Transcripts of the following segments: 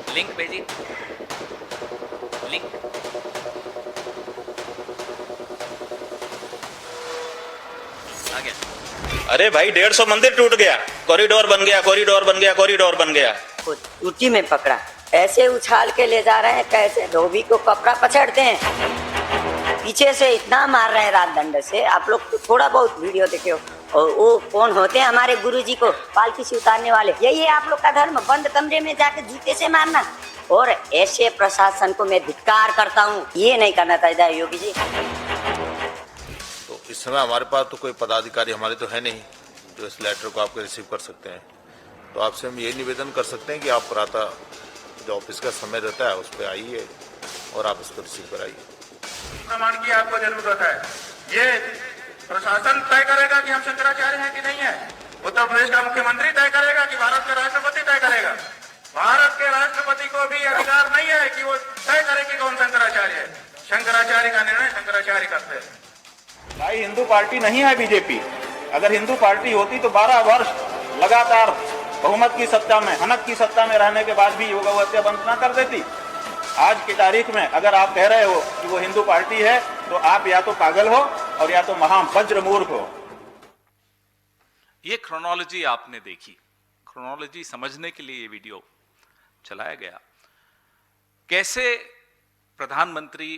Link भेजी, link. आ गया। अरे भाई 150 मंदिर टूट गया, कॉरिडोर बन गया, कॉरिडोर बन गया, कॉरिडोर बन गया। ऊंची में पकड़ा, ऐसे उछाल के ले जा रहे हैं, कैसे धोबी को कपड़ा पछाड़ते हैं। पीछे से इतना मार रहे हैं रात दंड से। आप लोग तो थोड़ा बहुत वीडियो देखे हो। और वो कौन होते हैं हमारे गुरुजी को पालकी से उतारने वाले? यही है आप लोग का धर्म, बंद कमरे में जाके जूते से मारना। और ऐसे प्रशासन को मैं धिक्कार करता हूँ, ये नहीं करना चाहिए योगी जी। तो इस समय हमारे पास तो कोई पदाधिकारी हमारे तो है नहीं जो इस लेटर को आपके रिसीव कर सकते हैं। तो आपसे हम ये निवेदन कर सकते हैं कि आप प्रातः जो ऑफिस का समय रहता है उस पर आइए और आप इसको रिसीव कराइए। प्रमाण की आपको जरूरत है। ये प्रशासन तय करेगा कि हम शंकराचार्य हैं कि नहीं है। उत्तर प्रदेश का मुख्यमंत्री तय करेगा कि भारत का राष्ट्रपति तय करेगा। भारत के राष्ट्रपति को भी अधिकार नहीं है कि वो तय करे कि कौन शंकराचार्य है। शंकराचार्य का निर्णय शंकराचार्य करते हैं। भाई हिंदू पार्टी नहीं है बीजेपी। अगर हिंदू पार्टी होती तो 12 वर्ष लगातार बहुमत की सत्ता में, हनक की सत्ता में रहने के बाद भी योग हत्या बंद न कर देती। आज की तारीख में अगर आप कह रहे हो कि वो हिंदू पार्टी है तो आप या तो पागल हो और या तो महावज्र मूर्ख हो। ये क्रोनोलॉजी आपने देखी, क्रोनोलॉजी समझने के लिए ये वीडियो चलाया गया। कैसे प्रधानमंत्री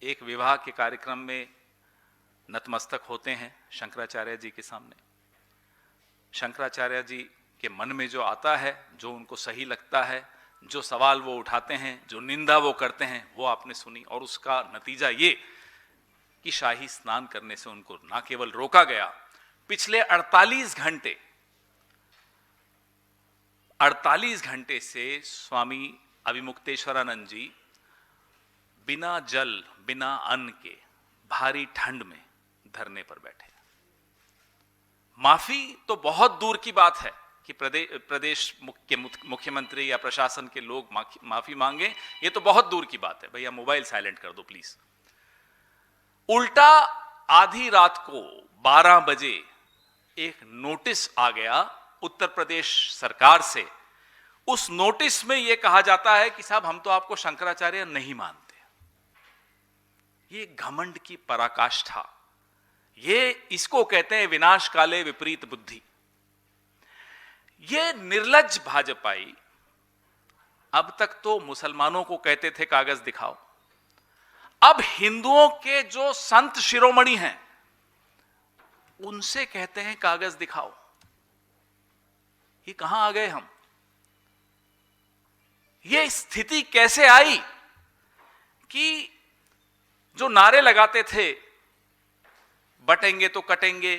एक विवाह के कार्यक्रम में नतमस्तक होते हैं शंकराचार्य जी के सामने। शंकराचार्य जी के मन में जो आता है, जो उनको सही लगता है, जो सवाल वो उठाते हैं, जो निंदा वो करते हैं, वो आपने सुनी। और उसका नतीजा ये कि शाही स्नान करने से उनको ना केवल रोका गया, पिछले 48 घंटे से स्वामी अभिमुक्तेश्वरानंद जी बिना जल, बिना अन्न के भारी ठंड में धरने पर बैठे। माफी तो बहुत दूर की बात है कि प्रदेश के मुख्यमंत्री या प्रशासन के लोग माफी मांगे, ये तो बहुत दूर की बात है। भैया मोबाइल साइलेंट कर दो प्लीज। उल्टा आधी रात को 12 बजे एक नोटिस आ गया उत्तर प्रदेश सरकार से। उस नोटिस में यह कहा जाता है कि साहब हम तो आपको शंकराचार्य नहीं मानते। ये घमंड की पराकाष्ठा, ये इसको कहते हैं विनाश काले विपरीत बुद्धि। ये निर्लज्ज भाजपाई अब तक तो मुसलमानों को कहते थे कागज दिखाओ, अब हिंदुओं के जो संत शिरोमणि हैं उनसे कहते हैं कागज दिखाओ। ये कहां आ गए हम? ये स्थिति कैसे आई कि जो नारे लगाते थे बटेंगे तो कटेंगे,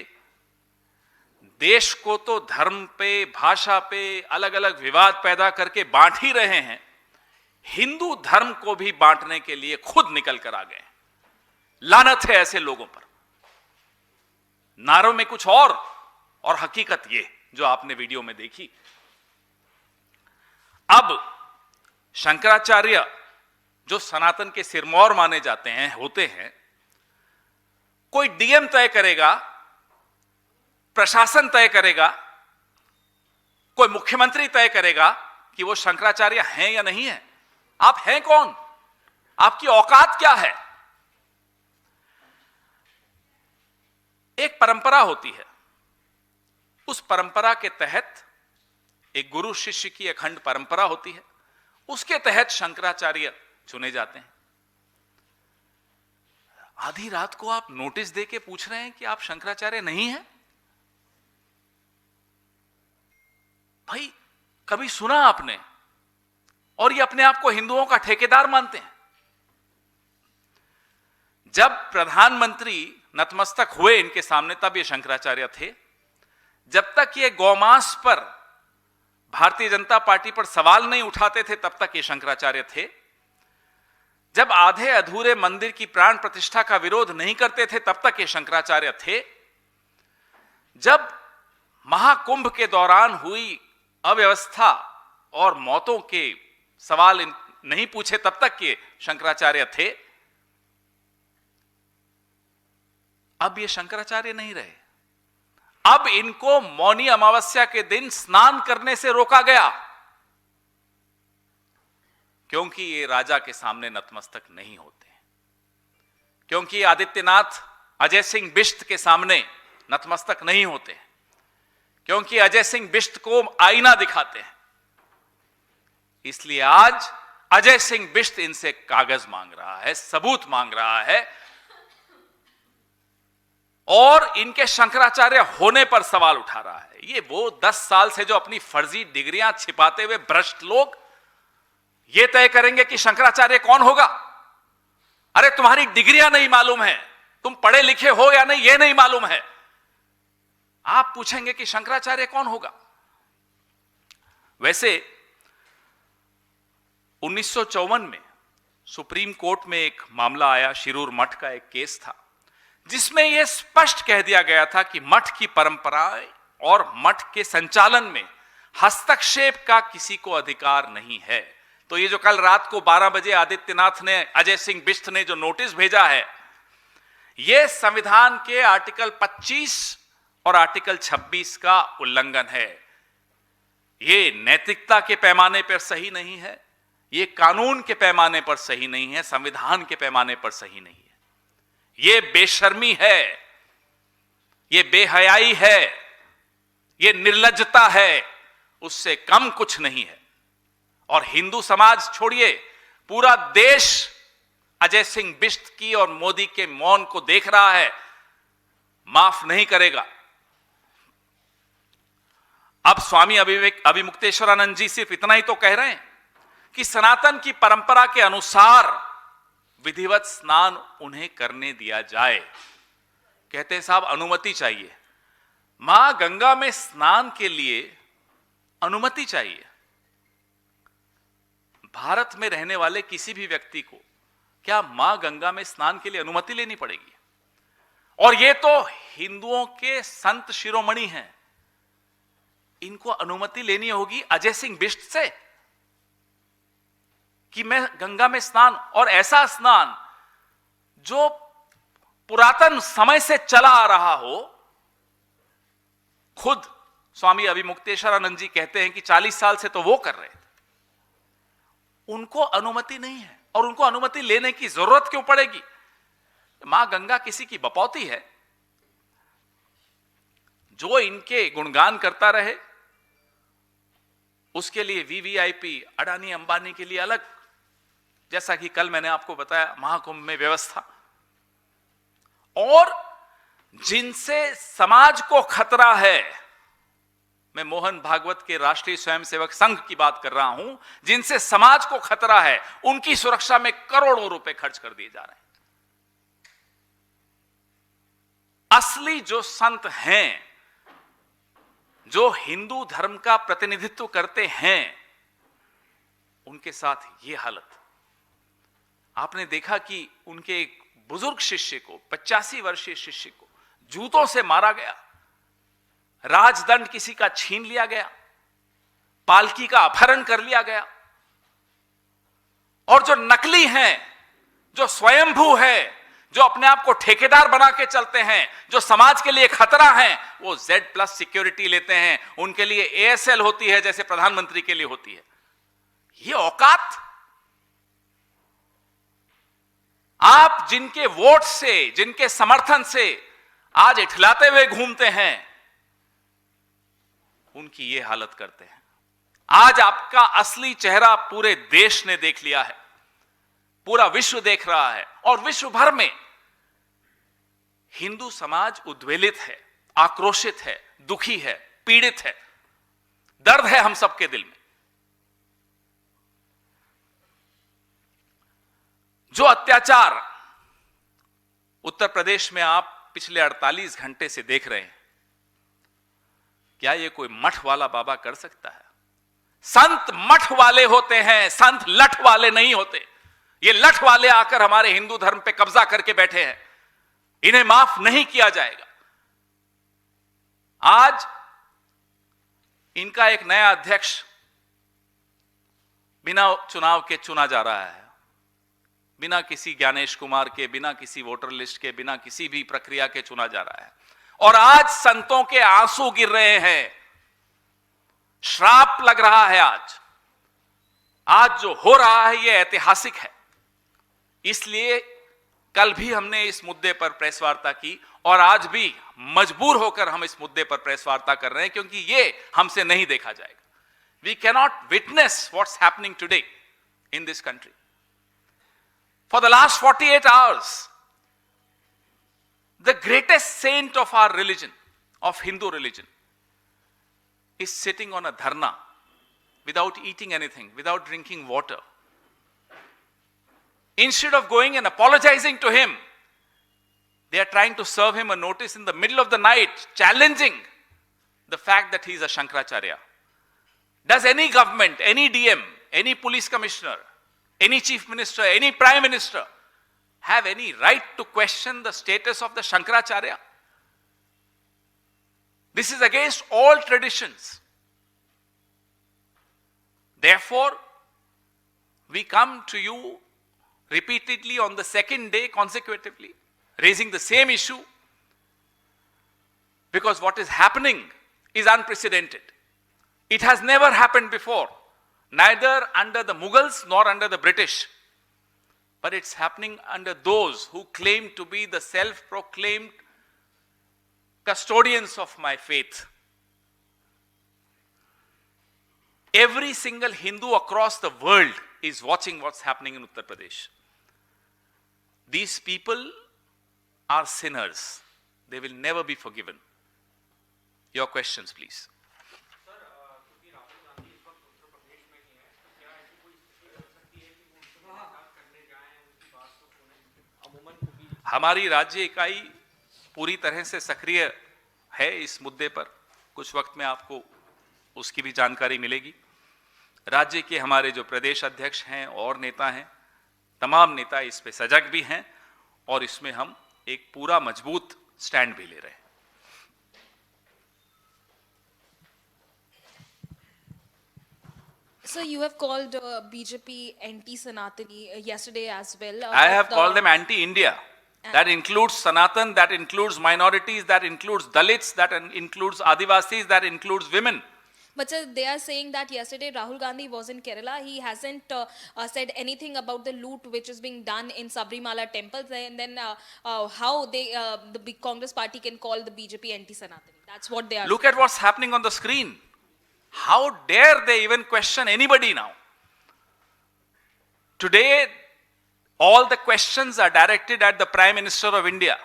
देश को तो धर्म पे, भाषा पे अलग अलग विवाद पैदा करके बांट ही रहे हैं, हिंदू धर्म को भी बांटने के लिए खुद निकल कर आ गए। लानत है ऐसे लोगों पर। नारों में कुछ और हकीकत ये जो आपने वीडियो में देखी। अब शंकराचार्य जो सनातन के सिरमौर माने जाते हैं, होते हैं, कोई डीएम तय करेगा, प्रशासन तय करेगा, कोई मुख्यमंत्री तय करेगा कि वो शंकराचार्य हैं या नहीं है। आप हैं कौन? आपकी औकात क्या है? एक परंपरा होती है, उस परंपरा के तहत एक गुरु शिष्य की अखंड परंपरा होती है, उसके तहत शंकराचार्य चुने जाते हैं। आधी रात को आप नोटिस देके पूछ रहे हैं कि आप शंकराचार्य नहीं हैं? भाई कभी सुना आपने? और ये अपने आप को हिंदुओं का ठेकेदार मानते हैं। जब प्रधानमंत्री नतमस्तक हुए इनके सामने तब ये शंकराचार्य थे। जब तक ये गौमांस पर, भारतीय जनता पार्टी पर सवाल नहीं उठाते थे तब तक ये शंकराचार्य थे। जब आधे अधूरे मंदिर की प्राण प्रतिष्ठा का विरोध नहीं करते थे तब तक ये शंकराचार्य थे। जब महाकुंभ के दौरान हुई अव्यवस्था और मौतों के सवाल नहीं पूछे तब तक ये शंकराचार्य थे। अब ये शंकराचार्य नहीं रहे। अब इनको मौनी अमावस्या के दिन स्नान करने से रोका गया। क्योंकि ये राजा के सामने नतमस्तक नहीं होते, क्योंकि आदित्यनाथ अजय सिंह बिष्ट के सामने नतमस्तक नहीं होते, क्योंकि अजय सिंह बिष्ट को आईना दिखाते हैं। इसलिए आज अजय सिंह बिष्ट इनसे कागज मांग रहा है, सबूत मांग रहा है, और इनके शंकराचार्य होने पर सवाल उठा रहा है। ये वो 10 साल से जो अपनी फर्जी डिग्रियां छिपाते हुए भ्रष्ट लोग ये तय करेंगे कि शंकराचार्य कौन होगा। अरे तुम्हारी डिग्रियां नहीं मालूम है, तुम पढ़े लिखे हो या नहीं ये नहीं मालूम है, आप पूछेंगे कि शंकराचार्य कौन होगा। वैसे 1954 में सुप्रीम कोर्ट में एक मामला आया, शिरूर मठ का एक केस था, जिसमें यह स्पष्ट कह दिया गया था कि मठ की परंपराएं और मठ के संचालन में हस्तक्षेप का किसी को अधिकार नहीं है। तो ये जो कल रात को 12 बजे आदित्यनाथ ने, अजय सिंह बिष्ट ने जो नोटिस भेजा है, यह संविधान के आर्टिकल 25 और आर्टिकल 26 का उल्लंघन है। यह नैतिकता के पैमाने पर सही नहीं है, यह कानून के पैमाने पर सही नहीं है, संविधान के पैमाने पर सही नहीं है। ये बेशर्मी है, ये बेहयाई है, ये निर्लज्जता है, उससे कम कुछ नहीं है। और हिंदू समाज छोड़िए, पूरा देश अजय सिंह बिष्ट की और मोदी के मौन को देख रहा है, माफ नहीं करेगा। अब स्वामी अभिमुक्तेश्वरानंद जी सिर्फ इतना ही तो कह रहे हैं कि सनातन की परंपरा के अनुसार विधिवत स्नान उन्हें करने दिया जाए। कहते हैं साहब अनुमति चाहिए, मां गंगा में स्नान के लिए अनुमति चाहिए। भारत में रहने वाले किसी भी व्यक्ति को क्या मां गंगा में स्नान के लिए अनुमति लेनी पड़ेगी? और ये तो हिंदुओं के संत शिरोमणि हैं, इनको अनुमति लेनी होगी अजय सिंह बिष्ट से कि मैं गंगा में स्नान, और ऐसा स्नान जो पुरातन समय से चला आ रहा हो। खुद स्वामी अभिमुक्तेश्वरानंद जी कहते हैं कि 40 साल से तो वो कर रहे थे, उनको अनुमति नहीं है, और उनको अनुमति लेने की जरूरत क्यों पड़ेगी? मां गंगा किसी की बपौती है? जो इनके गुणगान करता रहे उसके लिए वीवीआईपी, अडानी अंबानी के लिए अलग, जैसा कि कल मैंने आपको बताया महाकुंभ में व्यवस्था। और जिनसे समाज को खतरा है, मैं मोहन भागवत के राष्ट्रीय स्वयंसेवक संघ की बात कर रहा हूं, जिनसे समाज को खतरा है, उनकी सुरक्षा में करोड़ों रुपए खर्च कर दिए जा रहे हैं। असली जो संत हैं, जो हिंदू धर्म का प्रतिनिधित्व करते हैं, उनके साथ यह हालत। आपने देखा कि उनके एक बुजुर्ग शिष्य को, 85 वर्षीय शिष्य को जूतों से मारा गया, राजदंड किसी का छीन लिया गया, पालकी का अपहरण कर लिया गया। और जो नकली हैं, जो स्वयंभू है, जो अपने आप को ठेकेदार बना के चलते हैं, जो समाज के लिए खतरा हैं, वो Z+ सिक्योरिटी लेते हैं। उनके लिए ASL होती है जैसे प्रधानमंत्री के लिए होती है। ये औकात आप जिनके वोट से, जिनके समर्थन से आज इठलाते हुए घूमते हैं, उनकी ये हालत करते हैं। आज आपका असली चेहरा पूरे देश ने देख लिया है, पूरा विश्व देख रहा है, और विश्व भर में हिंदू समाज उद्वेलित है, आक्रोशित है, दुखी है, पीड़ित है, दर्द है हम सबके दिल में। जो अत्याचार उत्तर प्रदेश में आप पिछले 48 घंटे से देख रहे हैं, क्या ये कोई मठ वाला बाबा कर सकता है? संत मठ वाले होते हैं, संत लठ वाले नहीं होते। ये लठ वाले आकर हमारे हिंदू धर्म पे कब्जा करके बैठे हैं, इन्हें माफ नहीं किया जाएगा। आज इनका एक नया अध्यक्ष बिना चुनाव के चुना जा रहा है, बिना किसी ज्ञानेश कुमार के, बिना किसी वोटर लिस्ट के, बिना किसी भी प्रक्रिया के चुना जा रहा है। और आज संतों के आंसू गिर रहे हैं, श्राप लग रहा है आज। आज जो हो रहा है यह ऐतिहासिक है। इसलिए कल भी हमने इस मुद्दे पर प्रेस वार्ता की और आज भी मजबूर होकर हम इस मुद्दे पर प्रेस वार्ता कर रहे हैं, क्योंकि ये हमसे नहीं देखा जाएगा। We cannot witness what's happening today in this country. For the last 48 hours, the greatest saint of our religion, of Hindu religion, is sitting on a dharna without eating anything, without drinking water. Instead of going and apologizing to him, they are trying to serve him a notice in the middle of the night, challenging the fact that he is a Shankaracharya. Does any government, any DM, any police commissioner, any chief minister, any prime minister have any right to question the status of the Shankaracharya? This is against all traditions. Therefore, we come to you repeatedly on the second day consecutively, raising the same issue, because what is happening is unprecedented. It has never happened before, neither under the Mughals nor under the British. But it's happening under those who claim to be the self-proclaimed custodians of my faith. Every single Hindu across the world is watching what's happening in Uttar Pradesh. These people are sinners. They will never be forgiven. Your questions, please. हमारी राज्य इकाई पूरी तरह से सक्रिय है इस मुद्दे पर। कुछ वक्त में आपको उसकी भी जानकारी मिलेगी। राज्य के हमारे जो प्रदेश अध्यक्ष हैं और नेता हैं, तमाम नेता इस पे सजग भी हैं और इसमें हम एक पूरा मजबूत स्टैंड भी ले रहे हैं। So you have called BJP anti-Sanatani yesterday as well. I have called them anti-India. That includes Sanatan, that includes minorities, that includes Dalits, that includes Adivasis, that includes women. But sir, they are saying that yesterday Rahul Gandhi was in Kerala. He hasn't said anything about the loot which is being done in Sabrimala temples. And then how the big Congress party can call the BJP anti-Sanatani? That's what they are Look saying. at what's happening on the screen. How dare they even question anybody now? Today, all the questions are directed at the Prime Minister of India,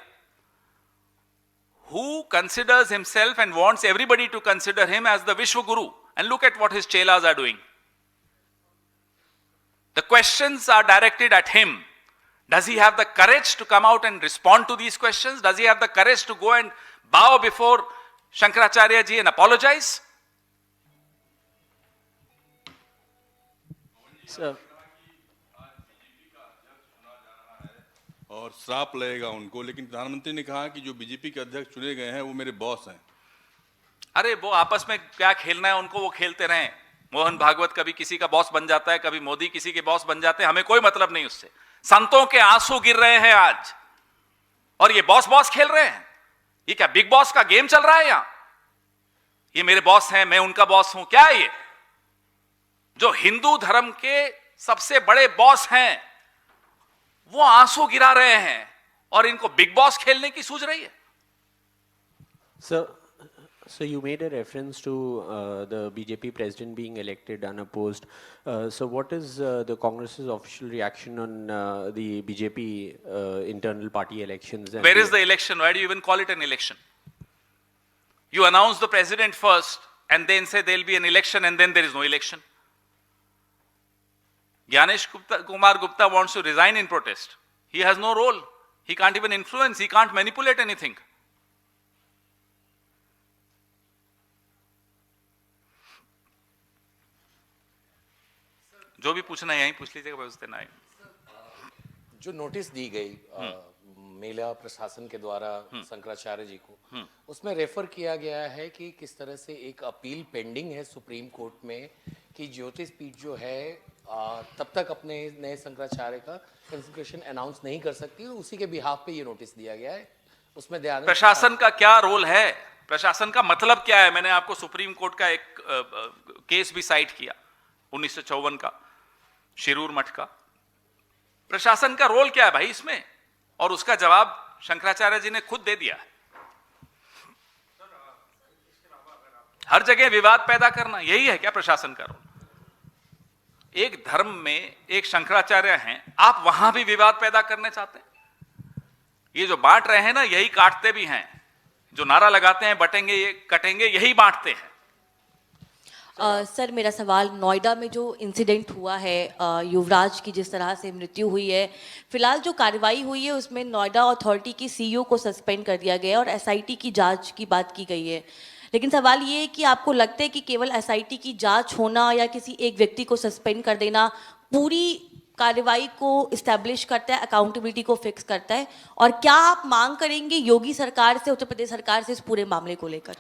who considers himself and wants everybody to consider him as the Vishwa Guru. And look at what his chelas are doing. The questions are directed at him. Does he have the courage to come out and respond to these questions? Does he have the courage to go and bow before Shankaracharya ji and apologize? Sir. और श्राप लगेगा उनको, लेकिन प्रधानमंत्री ने कहा कि जो बीजेपी के अध्यक्ष चुने गए हैं वो मेरे बॉस हैं। अरे वो आपस में क्या खेलना है उनको, वो खेलते रहें। मोहन भागवत कभी किसी का बॉस बन जाता है, कभी मोदी किसी के बॉस बन जाते हैं, हमें कोई मतलब नहीं उससे। संतों के आंसू गिर रहे हैं आज, और ये बॉस बॉस खेल रहे हैं। ये क्या बिग बॉस का गेम चल रहा है यहां? ये मेरे बॉस हैं, मैं उनका बॉस हूं, क्या है ये? जो हिंदू धर्म के सबसे बड़े बॉस हैं वो आंसू गिरा रहे हैं और इनको बिग बॉस खेलने की सूझ रही है। So you made a reference to the BJP president being elected unopposed. So what is the Congress's official reaction on the BJP internal party elections? Where is the election? Why do you even call it an election? You announce the president first and then say there will be an election, and then there is no election. Gyanesh Kumar Gupta wants to resign in protest. He has no role. He can't even influence. He can't manipulate anything. जो भी पूछना है यहीं पूछ लीजिएगा, व्यवस्था ना। जो नोटिस दी गई मेला प्रशासन के द्वारा शंकराचार्य जी को, उसमें रेफर किया गया है कि किस तरह से एक अपील पेंडिंग है सुप्रीम कोर्ट में कि ज्योतिष पीठ जो है तब तक अपने नए शंकराचार्य का कंसेक्रेशन अनाउंस नहीं कर सकती, और उसी के बिहाफ पे ये नोटिस दिया गया है। उसमें ध्यान प्रशासन का क्या रोल है, प्रशासन का मतलब क्या है? मैंने आपको सुप्रीम कोर्ट का एक केस भी साइट किया 1954 का। शिरूर मठ का। प्रशासन का रोल क्या है भाई इसमें? और उसका जवाब शंकराचार्य जी ने खुद दे दिया है। हर जगह विवाद पैदा करना, यही है क्या प्रशासन का रोल? एक धर्म में एक शंकराचार्य हैं, आप वहां भी विवाद पैदा करने चाहते हैं? ये जो बांट रहे हैं ना, यही काटते भी हैं। जो नारा लगाते हैं बटेंगे ये कटेंगे, यही बांटते हैं। सर मेरा सवाल, नोएडा में जो इंसिडेंट हुआ है, युवराज की जिस तरह से मृत्यु हुई है, फिलहाल जो कार्रवाई हुई है उसमें नोएडा अथॉरिटी की सीईओ को सस्पेंड कर दिया गया है और एसआईटी की जांच की बात की गई है। लेकिन सवाल ये है कि आपको लगता है कि केवल एसआईटी की जांच होना या किसी एक व्यक्ति को सस्पेंड कर देना पूरी कार्रवाई को इस्टेब्लिश करता है, अकाउंटेबिलिटी को फिक्स करता है? और क्या आप मांग करेंगे योगी सरकार से, उत्तर प्रदेश सरकार से इस पूरे मामले को लेकर?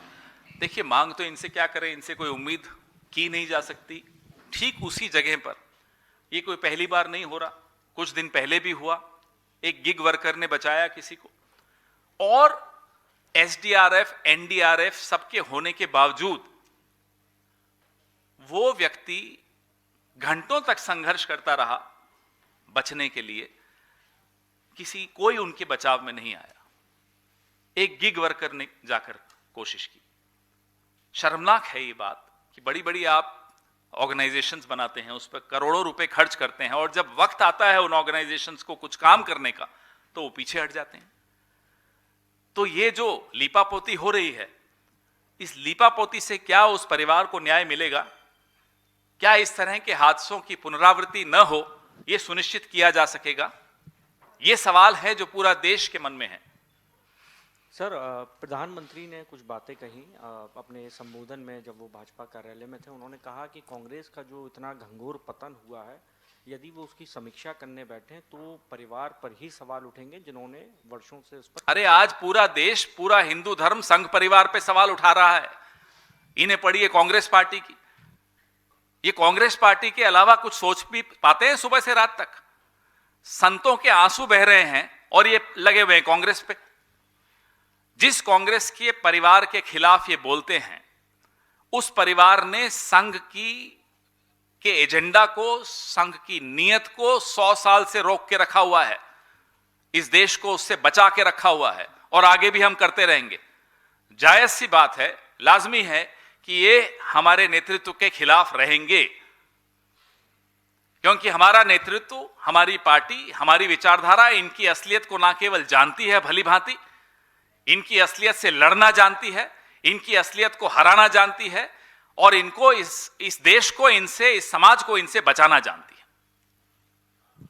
देखिए, मांग तो इनसे क्या करें, इनसे कोई उम्मीद की नहीं जा सकती। ठीक उसी जगह पर ये कोई पहली बार नहीं हो रहा, कुछ दिन पहले भी हुआ, एक गिग वर्कर ने बचाया किसी को, और एसडीआरएफ एनडीआरएफ सबके होने के बावजूद वो व्यक्ति घंटों तक संघर्ष करता रहा बचने के लिए, कोई उनके बचाव में नहीं आया। एक गिग वर्कर ने जाकर कोशिश की। शर्मनाक है ये बात कि बड़ी बड़ी आप ऑर्गेनाइजेशंस बनाते हैं, उस पर करोड़ों रुपए खर्च करते हैं, और जब वक्त आता है उन ऑर्गेनाइजेशंस को कुछ काम करने का तो वो पीछे हट जाते हैं। तो ये जो लीपापोती हो रही है, इस लीपापोती से क्या उस परिवार को न्याय मिलेगा? क्या इस तरह के हादसों की पुनरावृत्ति न हो, यह सुनिश्चित किया जा सकेगा? यह सवाल है जो पूरा देश के मन में है। सर, प्रधानमंत्री ने कुछ बातें कही अपने संबोधन में, जब वो भाजपा कार्यालय में थे। उन्होंने कहा कि कांग्रेस का जो इतना घंघोर पतन हुआ है, यदि वो उसकी समीक्षा करने बैठे तो परिवार पर ही सवाल उठेंगे जिन्होंने वर्षों से उस पर। अरे आज पूरा देश, पूरा हिंदू धर्म संघ परिवार पे सवाल उठा रहा है। इन्हें पढ़िए कांग्रेस पार्टी की। ये कांग्रेस पार्टी के अलावा कुछ सोच भी पाते हैं? सुबह से रात तक संतों के आंसू बह रहे हैं और ये लगे हुए हैं कांग्रेस पे। जिस कांग्रेस के परिवार के खिलाफ ये बोलते हैं, उस परिवार ने संघ के एजेंडा को, संघ की नीयत को 100 साल से रोक के रखा हुआ है। इस देश को उससे बचा के रखा हुआ है और आगे भी हम करते रहेंगे। जायज सी बात है, लाजमी है कि ये हमारे नेतृत्व के खिलाफ रहेंगे, क्योंकि हमारा नेतृत्व, हमारी पार्टी, हमारी विचारधारा इनकी असलियत को ना केवल जानती है भली भांति, इनकी असलियत से लड़ना जानती है, इनकी असलियत को हराना जानती है, और इनको इस देश को इनसे, इस समाज को इनसे बचाना जानती है।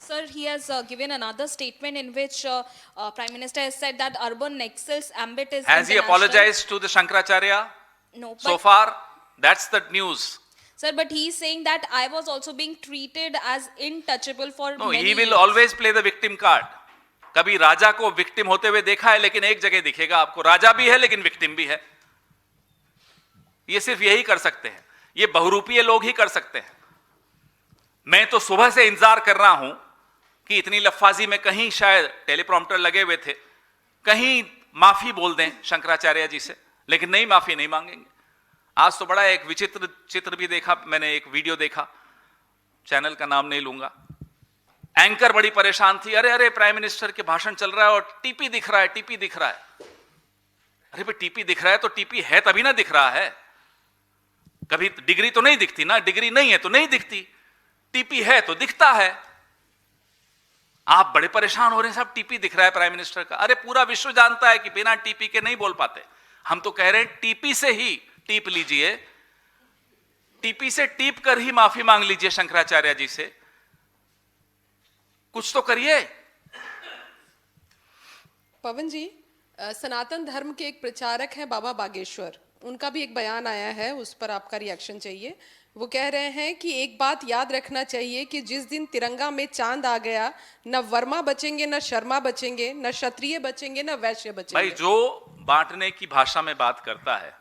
Sir, he has given another statement in which Prime Minister has said that urban nexus ambit is Has he apologized to the Shankaracharya? No. So far, that's the news. Sir, but he is saying that I was also being treated as untouchable for No, many he will years. always play the victim card. कभी राजा को victim होते हुए देखा है, लेकिन एक जगह दिखेगा आपको, राजा भी है लेकिन विक्टिम भी है। ये सिर्फ यही कर सकते हैं, ये बहुरूपीय लोग ही कर सकते हैं। मैं तो सुबह से इंतजार कर रहा हूं कि इतनी लफ्फाजी में कहीं शायद टेलीप्रॉम्प्टर लगे हुए थे, कहीं माफी बोल दें शंकराचार्य जी से, लेकिन नहीं, माफी नहीं मांगेंगे। आज तो बड़ा एक विचित्र चित्र भी देखा मैंने, एक वीडियो देखा, चैनल का नाम नहीं लूंगा। एंकर बड़ी परेशान थी, अरे अरे प्राइम मिनिस्टर के भाषण चल रहा है और टीपी दिख रहा है, टीपी दिख रहा है। अरे भाई टीपी दिख रहा है तो टीपी है तभी ना दिख रहा है। कभी डिग्री तो नहीं दिखती ना, डिग्री नहीं है तो नहीं दिखती, टीपी है तो दिखता है। आप बड़े परेशान हो रहे हैं, सब टीपी दिख रहा है प्राइम मिनिस्टर का। अरे पूरा विश्व जानता है कि बिना टीपी के नहीं बोल पाते। हम तो कह रहे हैं टीपी से ही टीप लीजिए, टीपी से टीप कर ही माफी मांग लीजिए शंकराचार्य जी से, कुछ तो करिए। पवन जी, सनातन धर्म के एक प्रचारक हैं बाबा बागेश्वर, उनका भी एक बयान आया है, उस पर आपका रिएक्शन चाहिए। वो कह रहे हैं कि एक बात याद रखना चाहिए कि जिस दिन तिरंगा में चांद आ गया, न वर्मा बचेंगे, न शर्मा बचेंगे, न क्षत्रिय बचेंगे, न वैश्य बचेंगे। भाई जो बांटने की भाषा में बात करता है,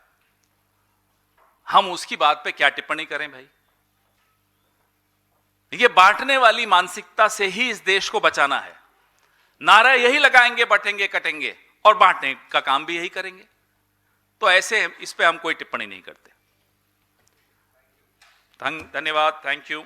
हम उसकी बात पे क्या टिप्पणी करें भाई? ये बांटने वाली मानसिकता से ही इस देश को बचाना है। नारा यही लगाएंगे, बटेंगे कटेंगे, और बांटने का काम भी यही करेंगे। तो ऐसे इस पे हम कोई टिप्पणी नहीं करते। धन्यवाद, थैंक यू।